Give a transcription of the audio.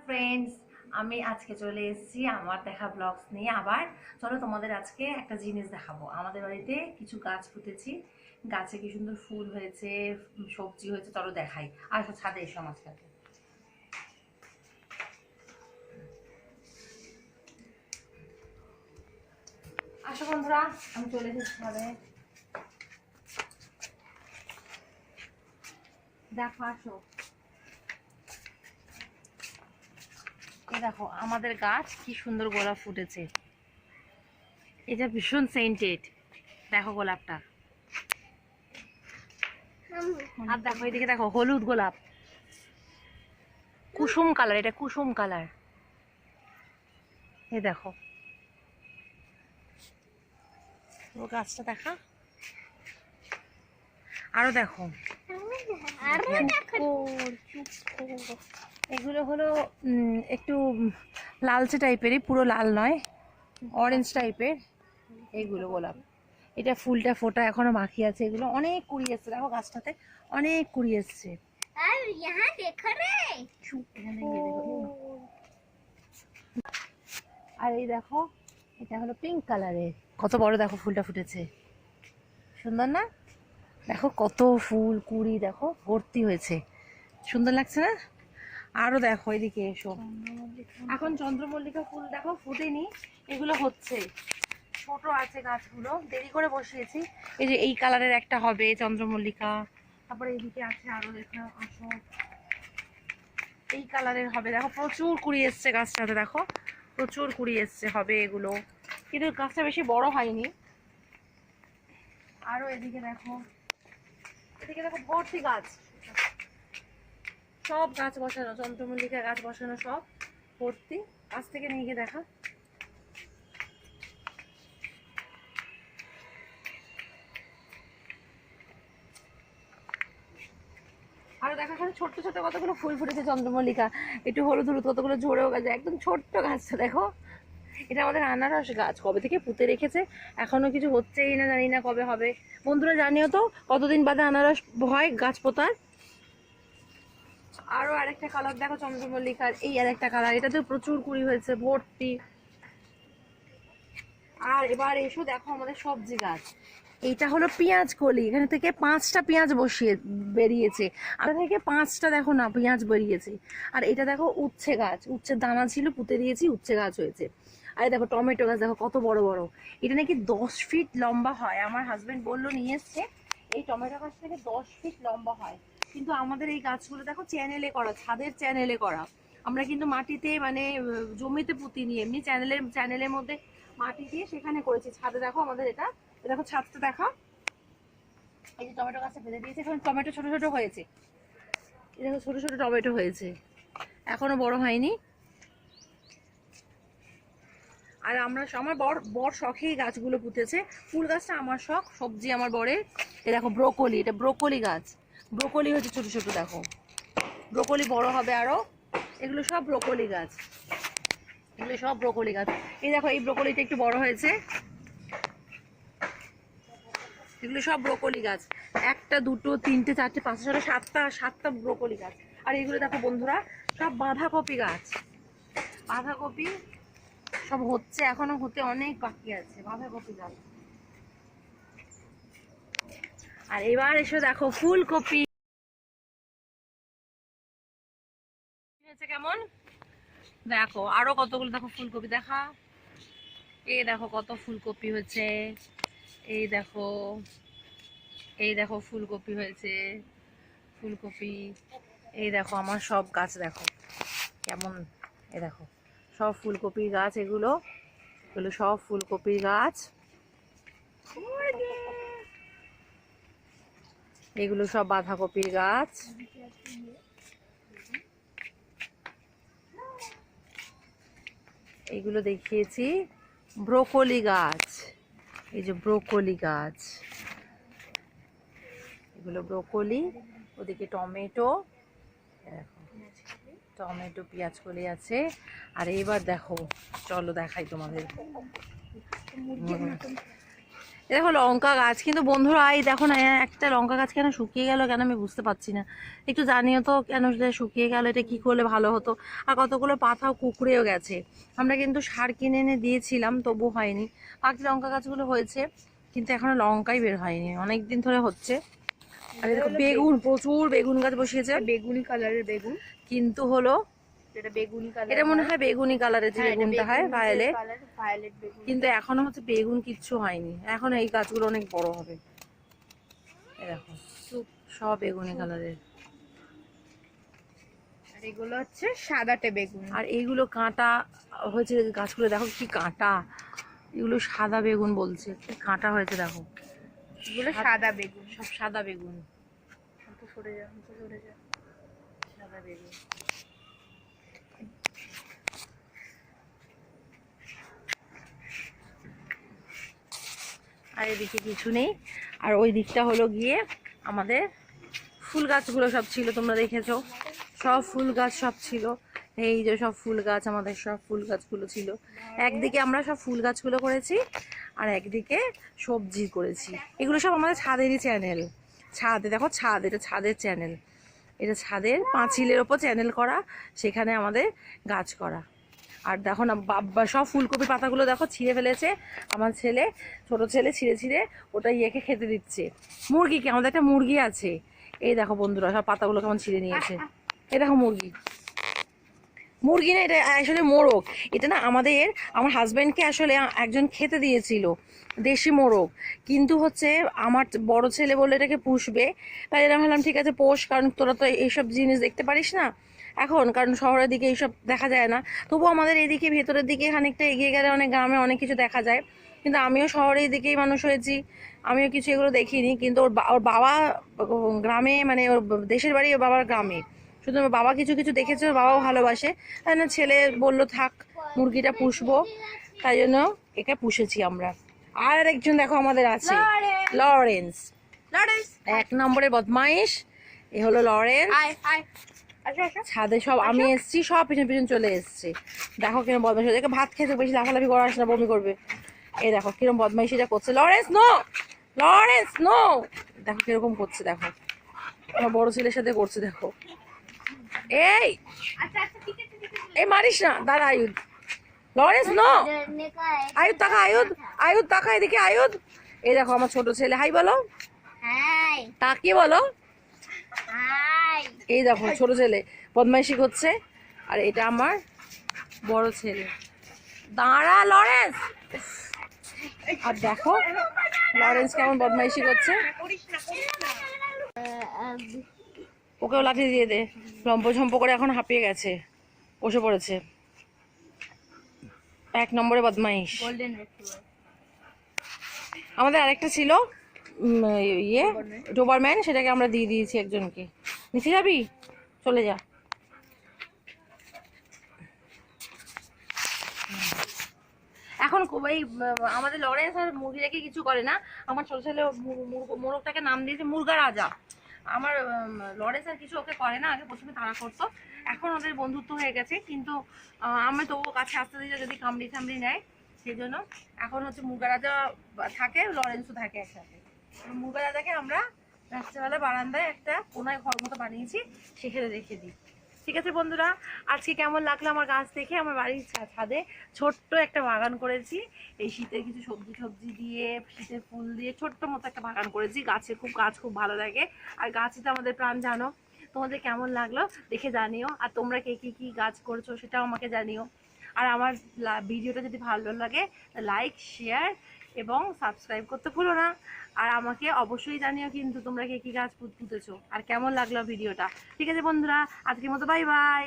Friends, আমি আজকে চলে এসেছি আমার দেখা ব্লগস নিয়ে। আবার চলো তোমাদের আজকে একটা জিনিস দেখাবো। আমাদের বাড়িতে কিছু গাছ পুঁতেছি, গাছে কি সুন্দর ফুল হয়েছে, সবজি হয়েছে, চলো দেখাই। আর ছাদে এসো আমার সাথে। আসো বন্ধুরা, আমি চলে এসেছি ছাদে, দেখো আসো। এ দেখো আমাদের গাছ কি সুন্দর গোলাপ ফুটেছে, এটা ভীষণ সেন্টেড। দেখো গোলাপটা, আর দেখো এদিকে দেখো হলুদ গোলাপ, কুসুম কালার, এটা কুসুম কালার। এই দেখো ও গাছটা দেখা, আরো দেখো, এগুলো হলো একটু লালচে টাইপেরই, পুরো লাল নয়, অরেঞ্জ টাইপের এইগুলো গোলাপ। এটা ফুলটা ফোটা এখনো বাকি আছে, এগুলো অনেক কুড়ি এসছে, দেখো গাছটাতে অনেক কুড়ি এসছে। আর এই দেখো এটা হলো পিঙ্ক কালারের, কত বড় দেখো ফুলটা ফুটেছে, সুন্দর না? দেখো কত ফুল কুড়ি দেখো ভর্তি হয়েছে, সুন্দর লাগছে না? আরো দেখো এদিকে এসো, এখন চন্দ্রমল্লিকা ফুল দেখো ফুটেনি, এগুলো হচ্ছে, ছোট আছে গাছগুলো, দেরি করে বসিয়েছি। এই যে এই কালারের একটা হবে চন্দ্রমল্লিকা, তারপরে এইদিকে আছে আরো, দেখো আসো, এই কালারের হবে, দেখো প্রচুর কুড়ি এসছে গাছটাতে, দেখো প্রচুর কুড়ি এসছে, হবে এগুলো, কিন্তু গাছটা বেশি বড় হয়নি। আরো এদিকে দেখো, এদিকে দেখো ভর্তি গাছ, সব গাছ বসানো, চন্দ্রমল্লিকা গাছ বসানো সব ভর্তি। কাছ থেকে নিয়ে গিয়ে দেখা, আরো দেখা এখানে ছোট্ট ছোট্ট কতগুলো ফুল ফুটেছে চন্দ্রমল্লিকা, একটু হলুদ হলুদ, কতগুলো ঝরেও গেছে, একদম ছোট্ট গাছটা দেখো। এটা আমাদের আনারস গাছ, কবে থেকে পুঁতে রেখেছে, এখনো কিছু হচ্ছেই না, জানি না কবে হবে। বন্ধুরা জানিও তো কতদিন বাদে আনারস হয় গাছ পোতার। আরো আরেকটা কালার দেখো চন্দ্রমল্লিকার, এই আরেকটা কালার, এটাতে প্রচুর কুড়ি হয়েছে ভর্তি। আর এবার এসো দেখো আমাদের সবজি গাছ, এইটা হলো পেঁয়াজ কলি, এখানে থেকে 5টা পেঁয়াজ বসিয়ে বেরিয়েছে, আর থেকে 5টা দেখো না পেঁয়াজ বেরিয়েছে। আর এটা দেখো উচ্ছে গাছ, উচ্ছের দানা ছিল পুঁতে দিয়েছি, উচ্ছে গাছ হয়েছে। আর দেখো টমেটো গাছ দেখো কত বড় বড়, এটা নাকি 10 ফিট লম্বা হয়, আমার হাজবেন্ড বললো নিয়ে এসছে, এই টমেটো গাছ থেকে 10 ফিট লম্বা হয়। কিন্তু আমাদের এই গাছগুলো দেখো চ্যানেলে করা, ছাদের চ্যানেলে করা, আমরা কিন্তু মাটিতে মানে জমিতে পুঁতি নিয়ে এমনি চ্যানেলের মধ্যে মাটি দিয়ে সেখানে করেছি। ছাদে দেখো আমাদের এটা, দেখো ছাদটা দেখা, এই যে টমেটো গাছটা ফেলে দিয়েছে, এখন টমেটো ছোট ছোট হয়েছে, এই দেখো ছোট ছোট টমেটো হয়েছে, এখনো বড় হয়নি। আর আমরা আমার বর শখেই গাছগুলো পুঁতেছে, ফুল গাছটা আমার শখ, সবজি আমার বরের। এই দেখো ব্রোকলি, এটা ব্রোকলি গাছ, ব্রোকলি হচ্ছে ছোট ছোট, দেখো ব্রোকলি বড় হবে আরো, এগুলো সব ব্রোকলি গাছ, এগুলো সব ব্রোকলি গাছ। এই দেখো এই ব্রোকলিটা একটু বড় হয়েছে, এগুলো সব ব্রোকলি গাছ, 1টা 2টো 3টে 4টে 5 6 7টা ব্রোকলি গাছ। আর এগুলো দেখো বন্ধুরা সব বাঁধাকপি গাছ, বাঁধাকপি সব হচ্ছে, এখনো হতে অনেক বাকি আছে বাঁধাকপি গাছ। আর এবার এসে দেখো ফুলকপি হয়েছে কেমন, দেখো আরো কতগুলো দেখো ফুলকপি দেখা, এই দেখো কত ফুলকপি হয়েছে, এই দেখো, এই দেখো ফুলকপি হয়েছে, ফুলকপি, এই দেখো আমার সব গাছ দেখো কেমন, এই দেখো সব ফুলকপির গাছ, এগুলো এগুলো সব ফুলকপির গাছ, এগুলো সব বাঁধাকপির গাছ, এগুলো দেখিয়েছি ব্রোকলি গাছ, এই যে ব্রোকলি গাছ, এগুলো ব্রোকলি, ওদিকে টমেটো, দেখো টমেটো পেঁয়াজ কলি আছে। আর এইবার দেখো চলো দেখাই তোমাদের, এ দেখো লঙ্কা গাছ, কিন্তু বন্ধুরা এই দেখো না একটা লঙ্কা গাছ কেন শুকিয়ে গেল কেন আমি বুঝতে পারছি না, একটু জানিও তো কেন সেটা শুকিয়ে গেল, এটা কি করলে ভালো হতো। আর কতগুলো পাতাও কুঁকড়েও গেছে, আমরা কিন্তু সার কিনে এনে দিয়েছিলাম তবু হয়নি। বাকি লঙ্কা গাছগুলো হয়েছে কিন্তু এখনো লঙ্কাই বের হয়নি, অনেক দিন ধরে হচ্ছে। আর দেখো বেগুন, প্রচুর বেগুন গাছ বসিয়েছে, বেগুনি কালারের বেগুন, কিন্তু হলো এটা বেগুনি কালার, এটা মনে হয় বেগুনি কালারের যে বেগুনটা হয় ভায়োলেট, ভায়োলেট বেগুন, কিন্তু এখনো হচ্ছে বেগুন কিচ্ছু হয়নি, এখন এই গাছগুলো অনেক বড় হবে। এই দেখো সব বেগুনি কালারের, আর এগুলো হচ্ছে সাদাটে বেগুন। আর এইগুলো কাঁটা হয়েছে গাছগুলো, দেখো কি কাঁটা, এগুলো সাদা বেগুন বলছে, কি কাঁটা হয়েছে দেখো, এগুলো সাদা বেগুন, সব সাদা বেগুন, সরে যা, সরে যা, সাদা বেগুন। আর এদিকে কিছু নেই, আর ওই দিকটা হলো গিয়ে আমাদের ফুল গাছগুলো সব ছিল, তোমরা দেখেছো সব ফুল গাছ সব ছিল, এই যে সব ফুল গাছ, আমাদের সব ফুল গাছগুলো ছিল। একদিকে আমরা সব ফুল গাছগুলো করেছি আর একদিকে সবজি করেছি। এগুলো সব আমাদের ছাদেরই চ্যানেল, ছাদে দেখো ছাদ, এটা ছাদের চ্যানেল, এটা ছাদের পাঁচিলের ওপর চ্যানেল করা, সেখানে আমাদের গাছ করা। আর দেখো না বাবা সব ফুলকপির পাতাগুলো দেখো ছিঁড়ে ফেলেছে আমার ছেলে, ছোট ছেলে ছিঁড়ে ছিঁড়ে ওটা ইয়েকে খেতে দিচ্ছে, মুরগিকে, আমাদের একটা মুরগি আছে। এই দেখো বন্ধুরা সব পাতাগুলো কেমন ছিঁড়ে নিয়েছে, এই দেখো মুরগি, মুরগি না এটা আসলে মোরগ, এটা না আমার হাজব্যান্ডকে আসলে একজন খেতে দিয়েছিল দেশি মোরগ, কিন্তু হচ্ছে আমার বড় ছেলে বলে এটাকে পুষবে, তাই জন্য ভাবলাম ঠিক আছে পোষ, কারণ তোরা তো এইসব জিনিস দেখতে পারিস না এখন, কারণ শহরের দিকে এইসব দেখা যায় না, তবু আমাদের এদিকে ভেতরের দিকে খানিকটা এগিয়ে গেলে অনেক গ্রামে অনেক কিছু দেখা যায়, কিন্তু আমিও শহরের দিকেই মানুষ হয়েছি, আমিও কিছু এগুলো দেখিনি, কিন্তু ওর বাবা গ্রামে, মানে ওর দেশের বাড়ি ওর বাবার গ্রামে, শুধু ওর বাবা কিছু কিছু দেখেছে, ওর বাবাও ভালোবাসে, তাই না ছেলে বললো থাক মুরগিটা পুষবো, তাই জন্য একে পুষেছি আমরা। আর একজন দেখো আমাদের আছে লরেন্স, এক নম্বরের বদমাইশ, এ হলো লরেন্স। ছাদে সব আমি এসছি, সব পিছন পিছন চলে এসছে, দেখো কিরম বদমাইশি, দেখে ভাত খেতে বেশি লাফালাফি করাস না, বমি করবে। এই দেখো কিরম বদমাইশিটা করছে, লরেন্স নো, লরেন্স নো, দেখো কিরকম করছে, দেখো আমার বড় ছেলের সাথে করছে, দেখো এই এই মারিস না, দাঁড়া আয়ুধ, লরেন্স নো, আয়ুধ তাকা, আয়ুধ আয়ুধ তাকা এদিকে, আয়ুধ। এই দেখো আমার ছোট ছেলে, হাই বলো, তাকিয়ে বলো, এই দেখো ছোট ছেলে বদমাইশি করছে, আর এটা আমার বড় ছেলে, দাঁড়া লরেন্স। আর দেখো লরেন্স কেমন বদমাইশি করছে, ওকেও লাঠি দিয়ে দে, লম্প করে এখন হাঁপিয়ে গেছে, বসে পড়েছে, এক নম্বরে বদমাইশ। আমাদের আরেকটা ছিল ইয়ে ডোবারম্যান, সেটাকে আমরা দিয়ে দিয়েছি একজনকে, নিচে যাবি চলে যা। এখন এই আমাদের লরেন্স আর মুরগি রেখে কিছু করে না, আমার ছোট ছেলে মোরগটাকে নাম দিয়েছে মুরগা রাজা। আমার লরেন্স আর কিছু ওকে করে না, আগে প্রথমে তাড়া করতো, এখন ওদের বন্ধুত্ব হয়ে গেছে, কিন্তু আমি তো ও কাছে আসতে দিই যদি কামড়ি টামড়ি নেয়, সেই জন্য এখন হচ্ছে মুরগা রাজা থাকে, লরেন্সও থাকে একসাথে। মুরগা রাজাকে আমরা রাত্রেবেলা বারান্দায় একটা কোনায় ঘর মতো বানিয়েছি, সেখানে রেখে দিই। ঠিক আছে বন্ধুরা, আজকে কেমন লাগলো আমার গাছ দেখে, আমার বাড়ির ছাদে ছোট্ট একটা বাগান করেছি, এই শীতের কিছু সবজি দিয়ে, শীতের ফুল দিয়ে ছোট্ট মতো একটা বাগান করেছি, গাছ খুব ভালো লাগে, আর গাছই তো আমাদের প্রাণ জানো। তোমাদের কেমন লাগলো দেখে জানিও, আর তোমরা কে কি গাছ করছো সেটাও আমাকে জানিও, আর আমার ভিডিওটা যদি ভালো লাগে লাইক শেয়ার এবং সাবস্ক্রাইব করতে ভুলো না, আর আমাকে অবশ্যই জানিও কিন্তু তোমরা কে কি গাছ পুঁতেছো আর কেমন লাগলো ভিডিওটা। ঠিক আছে বন্ধুরা, আজকের মতো বাই বাই।